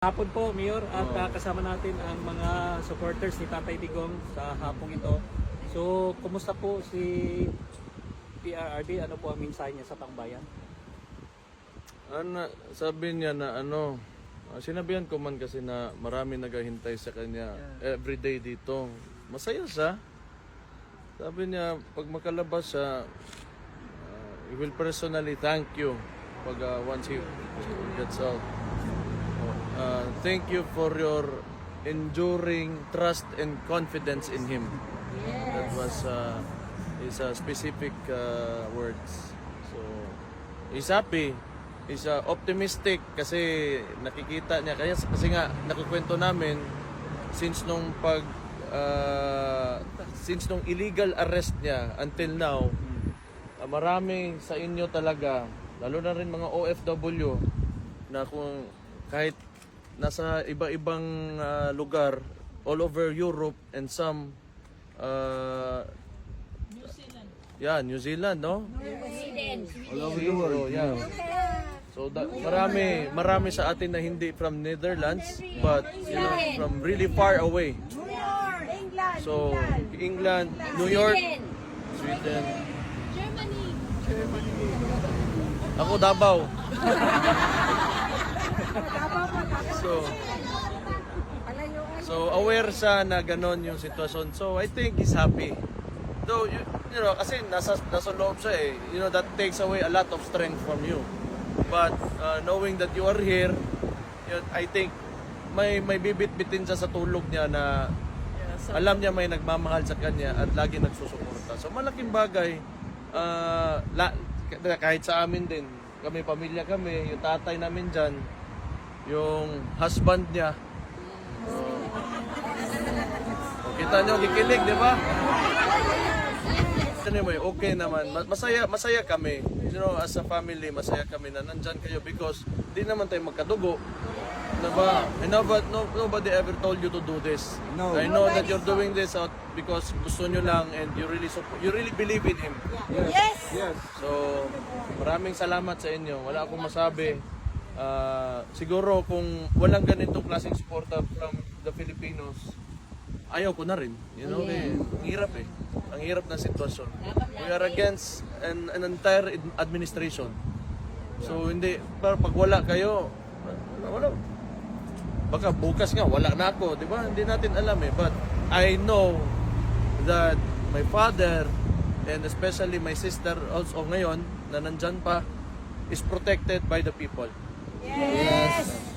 Hapon po, Mayor, at kasama natin ang mga supporters ni Tatay Digong sa hapong ito. So, kumusta po si PRRD? Ano po ang mensahe niya sa pangbayan? Sabi niya na sinabihan ko man kasi na marami naghahintay sa kanya everyday dito. Masaya siya. Sabi niya, pag makalabas siya, he will personally thank you pag once he gets out. Thank you for your enduring trust and confidence in him. That was his specific words. So, he's happy. He's optimistic kasi nakikita niya. Kasi nga, nakukwento namin since nung illegal arrest niya until now, marami sa inyo talaga, lalo na rin mga OFW, na kung kahit nasa iba-ibang lugar all over Europe and some New Zealand, no? All over the world. Yeah. So marami sa atin na hindi from Netherlands but from really far away. So England, New York, Sweden, Germany. Ako Davao. So aware siya na ganon yung sitwasyon. So I think he's happy. Though you know kasi nasa loob siya eh. You know that takes away a lot of strength from you. But knowing that you are here, I think may bibit-bitin siya sa tulog niya na alam niya may nagmamahal sa kanya at lagi nagsusuporta. So malaking bagay kahit sa amin din. Kami pamilya kami, yung tatay namin diyan, yung husband niya. Kita nyo, kikilig, di ba? Anyway, okay naman. Masaya kami. You know, as a family, masaya kami na nandyan kayo because di naman tayo magkadugo. Diba? I know, but nobody ever told you to do this. No. I know that you're doing this out because gusto nyo lang and you really believe in him. Yes! So, maraming salamat sa inyo. Wala akong masabi. Siguro kung walang ganitong klaseng suporta from the Filipinos, ayaw ko na rin. You know, ang hirap eh. Ang hirap na sitwasyon. We are against an entire administration. So, hindi, pag wala kayo, wala. Baka bukas nga, wala na ako. Di ba? Hindi natin alam eh. But I know that my father and especially my sister also ngayon, na nandyan pa, is protected by the people. Yes!